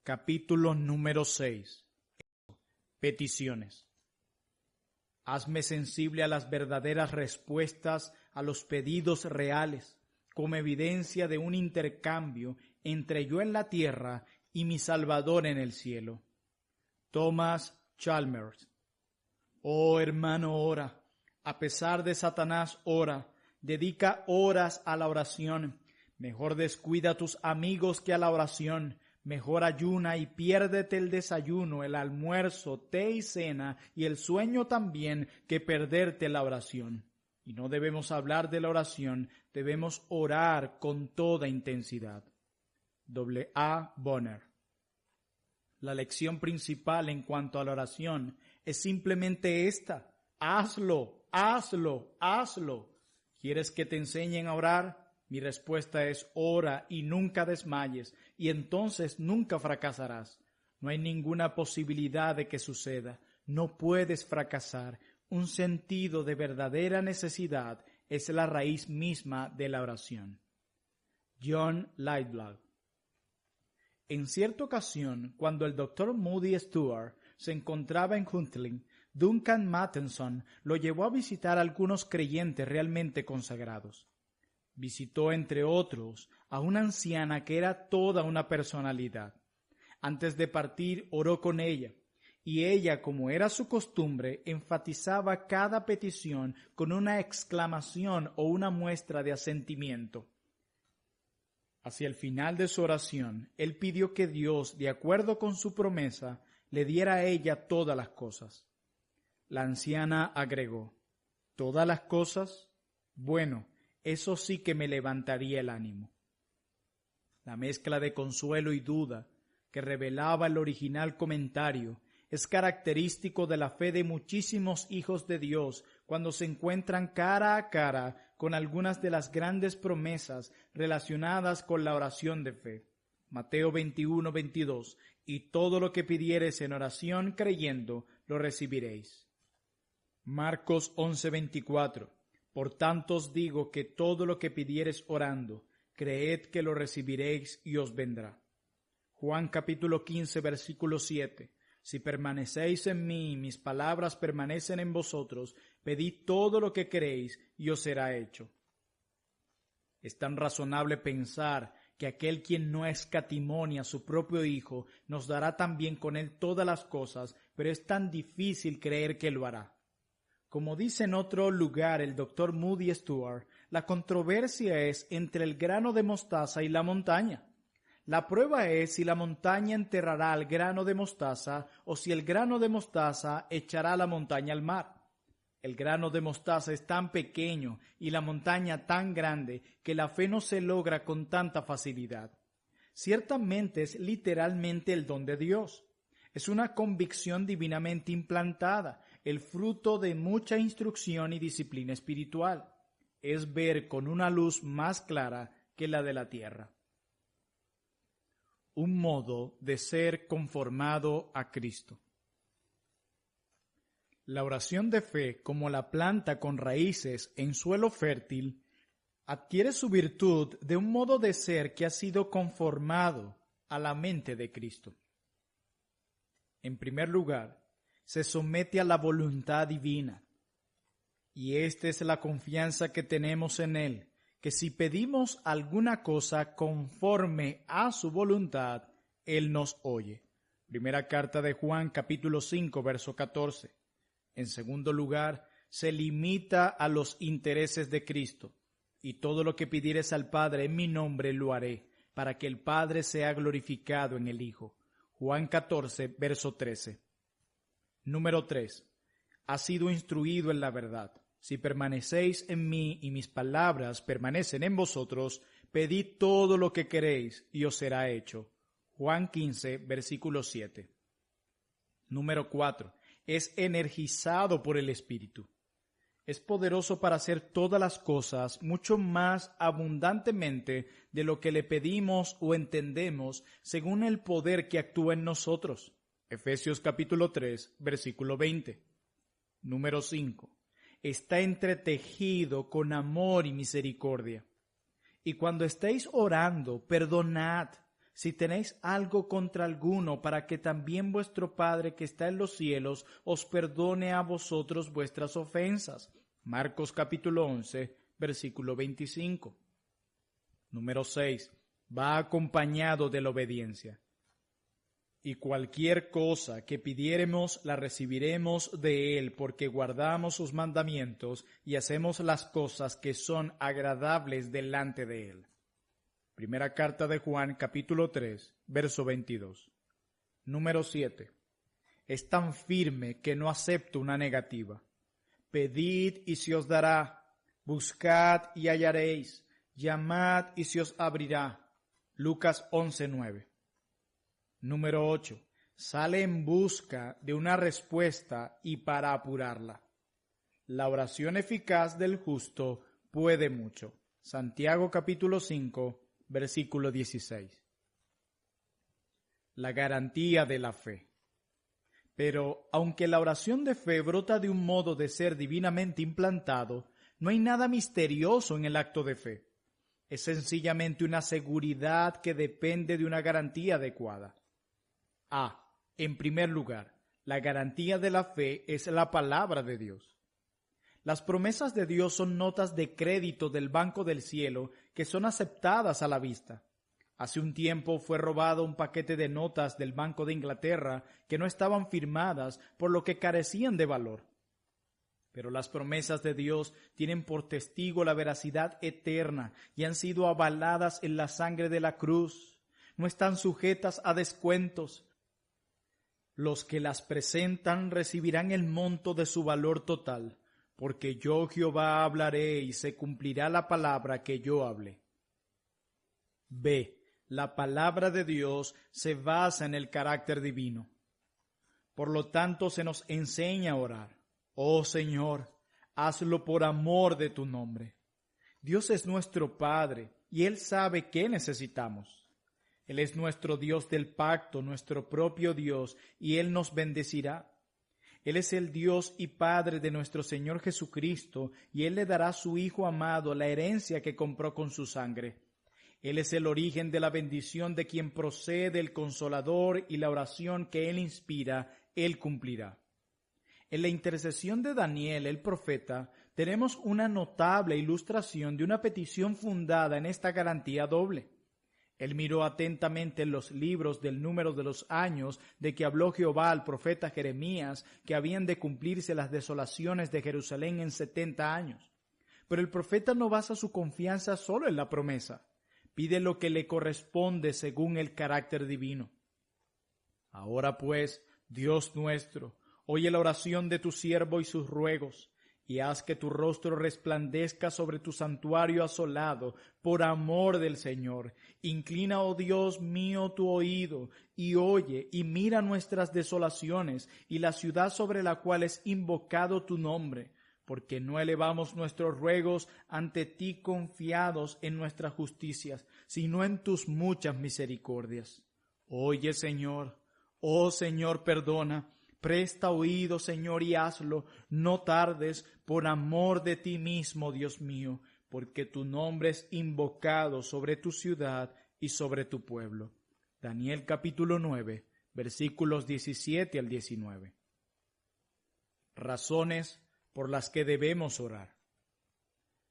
Capítulo número 6. Peticiones. Hazme sensible a las verdaderas respuestas a los pedidos reales, como evidencia de un intercambio entre yo en la tierra y mi Salvador en el cielo. Thomas Chalmers. Oh hermano, ora. A pesar de Satanás, ora. Dedica horas a la oración. Mejor descuida a tus amigos que a la oración. Mejor ayuna y piérdete el desayuno, el almuerzo, té y cena y el sueño también que perderte la oración. Y no debemos hablar de la oración, debemos orar con toda intensidad. A. Bonner. La lección principal en cuanto a la oración es simplemente esta: hazlo, hazlo, hazlo. ¿Quieres que te enseñen a orar? Mi respuesta es: ora y nunca desmayes, y entonces nunca fracasarás. No hay ninguna posibilidad de que suceda. No puedes fracasar. Un sentido de verdadera necesidad es la raíz misma de la oración. John Lightblad. En cierta ocasión, cuando el Dr. Moody Stewart se encontraba en Huntley, Duncan Matheson lo llevó a visitar a algunos creyentes realmente consagrados. Visitó, entre otros, a una anciana que era toda una personalidad. Antes de partir, oró con ella, y ella, como era su costumbre, enfatizaba cada petición con una exclamación o una muestra de asentimiento. Hacia el final de su oración, él pidió que Dios, de acuerdo con su promesa, le diera a ella todas las cosas. La anciana agregó: ¿todas las cosas? Bueno, eso sí que me levantaría el ánimo. La mezcla de consuelo y duda que revelaba el original comentario es característico de la fe de muchísimos hijos de Dios cuando se encuentran cara a cara con algunas de las grandes promesas relacionadas con la oración de fe. Mateo 21:22, y todo lo que pidiereis en oración creyendo, lo recibiréis. Marcos 11:24, por tanto os digo que todo lo que pidiereis orando, creed que lo recibiréis y os vendrá. Juan capítulo 15, versículo 7, si permanecéis en mí y mis palabras permanecen en vosotros, pedid todo lo que queréis y os será hecho. Es tan razonable pensar que aquel quien no escatimonia a su propio Hijo nos dará también con él todas las cosas, pero es tan difícil creer que lo hará. Como dice en otro lugar el Dr. Moody Stewart, la controversia es entre el grano de mostaza y la montaña. La prueba es si la montaña enterrará al grano de mostaza o si el grano de mostaza echará la montaña al mar. El grano de mostaza es tan pequeño y la montaña tan grande que la fe no se logra con tanta facilidad. Ciertamente es literalmente el don de Dios. Es una convicción divinamente implantada, el fruto de mucha instrucción y disciplina espiritual. Es ver con una luz más clara que la de la tierra. Un modo de ser conformado a Cristo. La oración de fe, como la planta con raíces en suelo fértil, adquiere su virtud de un modo de ser que ha sido conformado a la mente de Cristo. En primer lugar, se somete a la voluntad divina, y esta es la confianza que tenemos en Él, que si pedimos alguna cosa conforme a su voluntad, Él nos oye. Primera carta de Juan, capítulo 5, verso 14. En segundo lugar, se limita a los intereses de Cristo, y todo lo que pidieres al Padre en mi nombre lo haré, para que el Padre sea glorificado en el Hijo. Juan 14, verso 13. Número 3. Ha sido instruido en la verdad. Si permanecéis en mí y mis palabras permanecen en vosotros, pedid todo lo que queréis y os será hecho. Juan 15, versículo 7. Número 4. Es energizado por el Espíritu. Es poderoso para hacer todas las cosas mucho más abundantemente de lo que le pedimos o entendemos según el poder que actúa en nosotros. Efesios capítulo 3, versículo 20. Número 5. Está entretejido con amor y misericordia. Y cuando estéis orando, perdonad, si tenéis algo contra alguno, para que también vuestro Padre que está en los cielos os perdone a vosotros vuestras ofensas. Marcos capítulo 11, versículo 25. Número 6. Va acompañado de la obediencia. Y cualquier cosa que pidiéremos la recibiremos de Él, porque guardamos sus mandamientos y hacemos las cosas que son agradables delante de Él. Primera carta de Juan, capítulo 3, verso 22. Número 7. Es tan firme que no acepto una negativa. Pedid y se os dará, buscad y hallaréis, llamad y se os abrirá. Lucas 11:9. Número 8. Sale en busca de una respuesta y para apurarla. La oración eficaz del justo puede mucho. Santiago capítulo 5, versículo 16. La garantía de la fe. Pero, aunque la oración de fe brota de un modo de ser divinamente implantado, no hay nada misterioso en el acto de fe. Es sencillamente una seguridad que depende de una garantía adecuada. En primer lugar, la garantía de la fe es la palabra de Dios. Las promesas de Dios son notas de crédito del Banco del Cielo que son aceptadas a la vista. Hace un tiempo fue robado un paquete de notas del Banco de Inglaterra que no estaban firmadas, por lo que carecían de valor. Pero las promesas de Dios tienen por testigo la veracidad eterna y han sido avaladas en la sangre de la cruz. No están sujetas a descuentos. Los que las presentan recibirán el monto de su valor total, porque yo Jehová hablaré y se cumplirá la palabra que yo hablé. B. La palabra de Dios se basa en el carácter divino. Por lo tanto, se nos enseña a orar. Oh Señor, hazlo por amor de tu nombre. Dios es nuestro Padre y Él sabe qué necesitamos. Él es nuestro Dios del pacto, nuestro propio Dios, y Él nos bendecirá. Él es el Dios y Padre de nuestro Señor Jesucristo, y Él le dará a su Hijo amado la herencia que compró con su sangre. Él es el origen de la bendición de quien procede el Consolador, y la oración que Él inspira, Él cumplirá. En la intercesión de Daniel, el profeta, tenemos una notable ilustración de una petición fundada en esta garantía doble. Él miró atentamente en los libros del número de los años de que habló Jehová al profeta Jeremías, que habían de cumplirse las desolaciones de Jerusalén en 70 años. Pero el profeta no basa su confianza solo en la promesa. Pide lo que le corresponde según el carácter divino. Ahora pues, Dios nuestro, oye la oración de tu siervo y sus ruegos, y haz que tu rostro resplandezca sobre tu santuario asolado, por amor del Señor. Inclina, oh Dios mío, tu oído, y oye, y mira nuestras desolaciones, y la ciudad sobre la cual es invocado tu nombre, porque no elevamos nuestros ruegos ante ti confiados en nuestras justicias, sino en tus muchas misericordias. Oye, Señor, oh Señor, perdona. Presta oído, Señor, y hazlo, no tardes, por amor de ti mismo, Dios mío, porque tu nombre es invocado sobre tu ciudad y sobre tu pueblo. Daniel capítulo 9, versículos 17 al 19. Razones por las que debemos orar.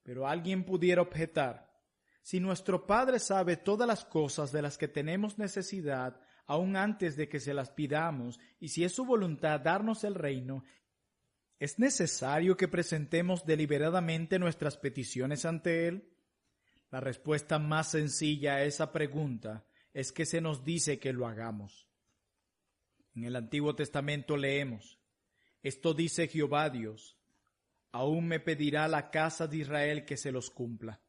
Pero alguien pudiera objetar: si nuestro Padre sabe todas las cosas de las que tenemos necesidad, aún antes de que se las pidamos, y si es su voluntad darnos el reino, ¿es necesario que presentemos deliberadamente nuestras peticiones ante Él? La respuesta más sencilla a esa pregunta es que se nos dice que lo hagamos. En el Antiguo Testamento leemos: esto dice Jehová Dios, aún me pedirá la casa de Israel que se los cumpla.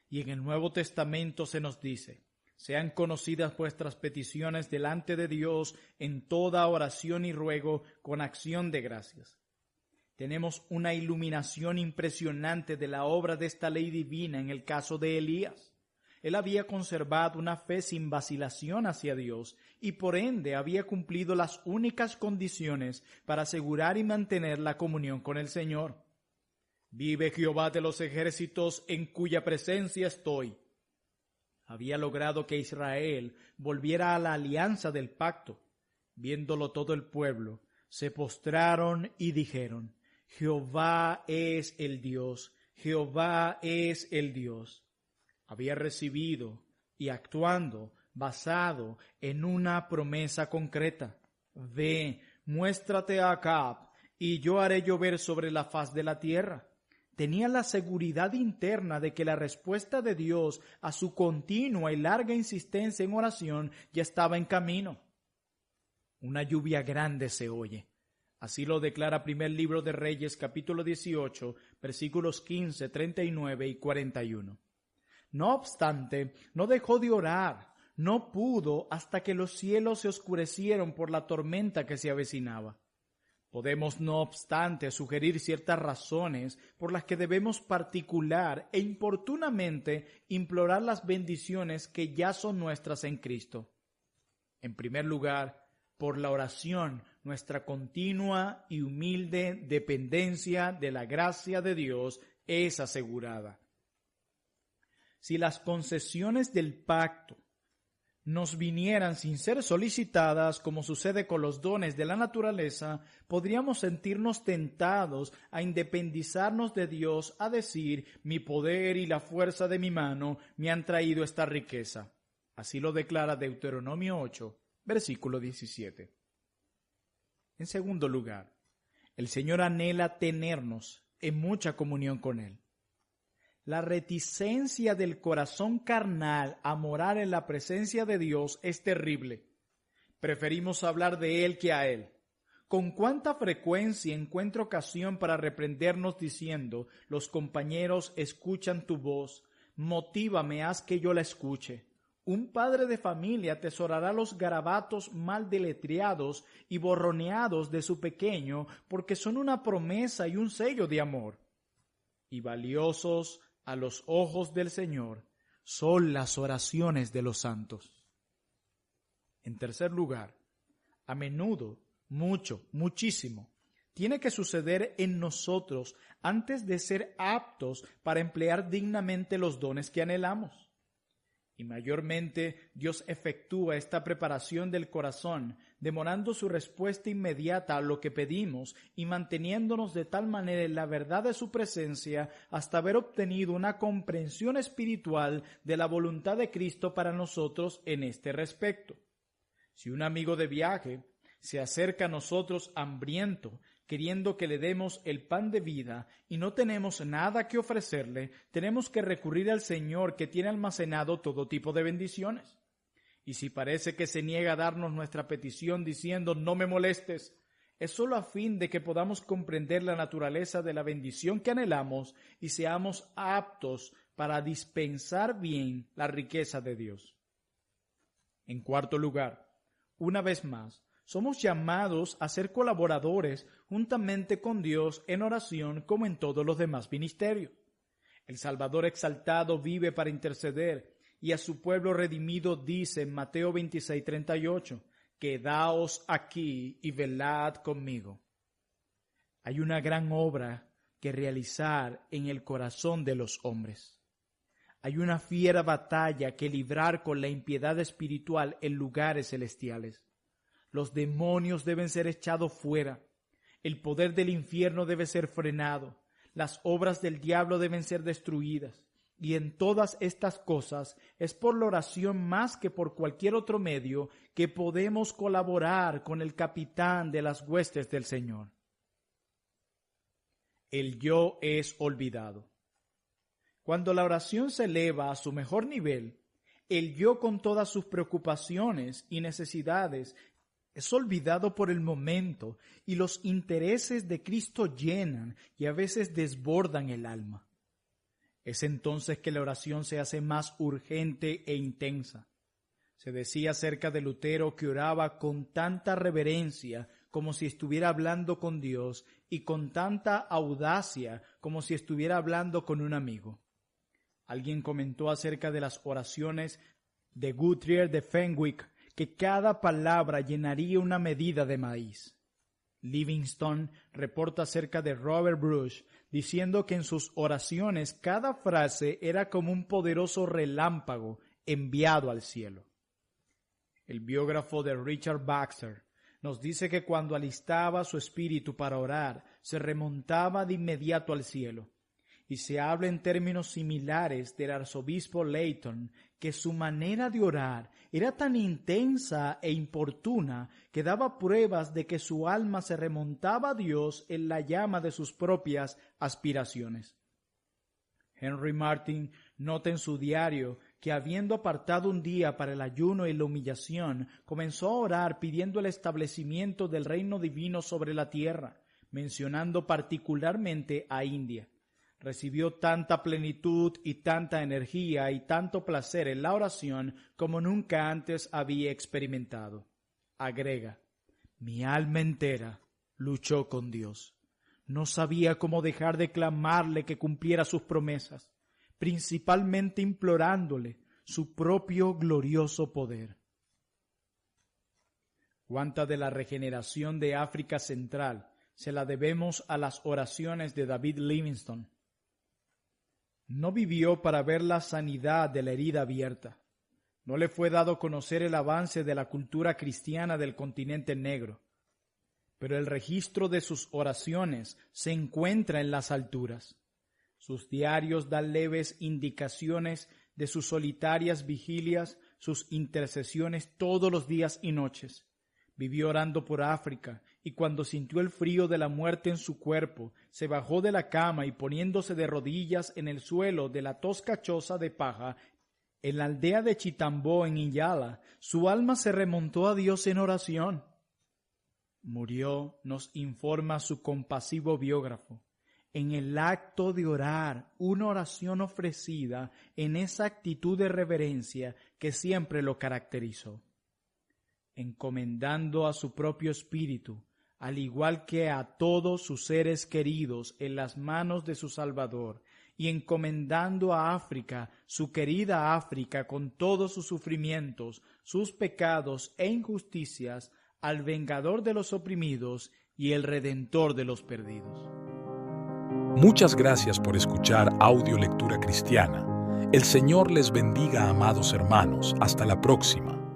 Y en el Nuevo Testamento se nos dice: sean conocidas vuestras peticiones delante de Dios en toda oración y ruego con acción de gracias. Tenemos una iluminación impresionante de la obra de esta ley divina en el caso de Elías. Él había conservado una fe sin vacilación hacia Dios y por ende había cumplido las únicas condiciones para asegurar y mantener la comunión con el Señor. Vive Jehová de los ejércitos en cuya presencia estoy. Había logrado que Israel volviera a la alianza del pacto. Viéndolo todo el pueblo, se postraron y dijeron: Jehová es el Dios, Jehová es el Dios. Había recibido y actuando basado en una promesa concreta. Ve, muéstrate a Acab, y yo haré llover sobre la faz de la tierra. Tenía la seguridad interna de que la respuesta de Dios a su continua y larga insistencia en oración ya estaba en camino. Una lluvia grande se oye. Así lo declara primer libro de Reyes, capítulo 18, versículos 15, 39 y 41. No obstante, no dejó de orar, no pudo hasta que los cielos se oscurecieron por la tormenta que se avecinaba. Podemos, no obstante, sugerir ciertas razones por las que debemos particular e importunamente implorar las bendiciones que ya son nuestras en Cristo. En primer lugar, por la oración, nuestra continua y humilde dependencia de la gracia de Dios es asegurada. Si las concesiones del pacto nos vinieran sin ser solicitadas, como sucede con los dones de la naturaleza, podríamos sentirnos tentados a independizarnos de Dios, a decir: mi poder y la fuerza de mi mano me han traído esta riqueza. Así lo declara Deuteronomio 8, versículo 17. En segundo lugar, el Señor anhela tenernos en mucha comunión con Él. La reticencia del corazón carnal a morar en la presencia de Dios es terrible. Preferimos hablar de Él que a Él. ¿Con cuánta frecuencia encuentro ocasión para reprendernos diciendo: los compañeros escuchan tu voz, motívame, haz que yo la escuche? Un padre de familia atesorará los garabatos mal deletreados y borroneados de su pequeño porque son una promesa y un sello de amor. Y valiosos a los ojos del Señor son las oraciones de los santos. En tercer lugar, a menudo, muchísimo, tiene que suceder en nosotros antes de ser aptos para emplear dignamente los dones que anhelamos. Y mayormente Dios efectúa esta preparación del corazón, demorando su respuesta inmediata a lo que pedimos y manteniéndonos de tal manera en la verdad de su presencia hasta haber obtenido una comprensión espiritual de la voluntad de Cristo para nosotros en este respecto. Si un amigo de viaje se acerca a nosotros hambriento, queriendo que le demos el pan de vida y no tenemos nada que ofrecerle, tenemos que recurrir al Señor, que tiene almacenado todo tipo de bendiciones. Y si parece que se niega a darnos nuestra petición diciendo: no me molestes, es solo a fin de que podamos comprender la naturaleza de la bendición que anhelamos y seamos aptos para dispensar bien la riqueza de Dios. En cuarto lugar, una vez más, somos llamados a ser colaboradores juntamente con Dios en oración como en todos los demás ministerios. El Salvador exaltado vive para interceder y a su pueblo redimido dice en Mateo 26:38, quedaos aquí y velad conmigo. Hay una gran obra que realizar en el corazón de los hombres. Hay una fiera batalla que librar con la impiedad espiritual en lugares celestiales. Los demonios deben ser echados fuera. El poder del infierno debe ser frenado. Las obras del diablo deben ser destruidas. Y en todas estas cosas es por la oración más que por cualquier otro medio que podemos colaborar con el capitán de las huestes del Señor. El yo es olvidado. Cuando la oración se eleva a su mejor nivel, el yo con todas sus preocupaciones y necesidades es olvidado por el momento y los intereses de Cristo llenan y a veces desbordan el alma. Es entonces que la oración se hace más urgente e intensa. Se decía acerca de Lutero que oraba con tanta reverencia como si estuviera hablando con Dios y con tanta audacia como si estuviera hablando con un amigo. Alguien comentó acerca de las oraciones de Guthrie de Fenwick que cada palabra llenaría una medida de maíz. Livingstone reporta acerca de Robert Bruce, diciendo que en sus oraciones cada frase era como un poderoso relámpago enviado al cielo. El biógrafo de Richard Baxter nos dice que cuando alistaba su espíritu para orar, se remontaba de inmediato al cielo. Y se habla en términos similares del arzobispo Layton, que su manera de orar era tan intensa e importuna que daba pruebas de que su alma se remontaba a Dios en la llama de sus propias aspiraciones. Henry Martyn nota en su diario que, habiendo apartado un día para el ayuno y la humillación, comenzó a orar pidiendo el establecimiento del reino divino sobre la tierra, mencionando particularmente a India. Recibió tanta plenitud y tanta energía y tanto placer en la oración como nunca antes había experimentado. Agrega: mi alma entera luchó con Dios. No sabía cómo dejar de clamarle que cumpliera sus promesas, principalmente implorándole su propio glorioso poder. Cuánta de la regeneración de África Central se la debemos a las oraciones de David Livingstone. No vivió para ver la sanidad de la herida abierta. No le fue dado conocer el avance de la cultura cristiana del continente negro. Pero el registro de sus oraciones se encuentra en las alturas. Sus diarios dan leves indicaciones de sus solitarias vigilias, sus intercesiones todos los días y noches. Vivió orando por África, y cuando sintió el frío de la muerte en su cuerpo, se bajó de la cama y poniéndose de rodillas en el suelo de la tosca choza de paja, en la aldea de Chitambó en Iyala, su alma se remontó a Dios en oración. Murió, nos informa su compasivo biógrafo, en el acto de orar, una oración ofrecida en esa actitud de reverencia que siempre lo caracterizó. Encomendando a su propio espíritu, al igual que a todos sus seres queridos, en las manos de su Salvador, y encomendando a África, su querida África, con todos sus sufrimientos, sus pecados e injusticias, al vengador de los oprimidos y el redentor de los perdidos. Muchas gracias por escuchar Audio Lectura Cristiana. El Señor les bendiga, amados hermanos. Hasta la próxima.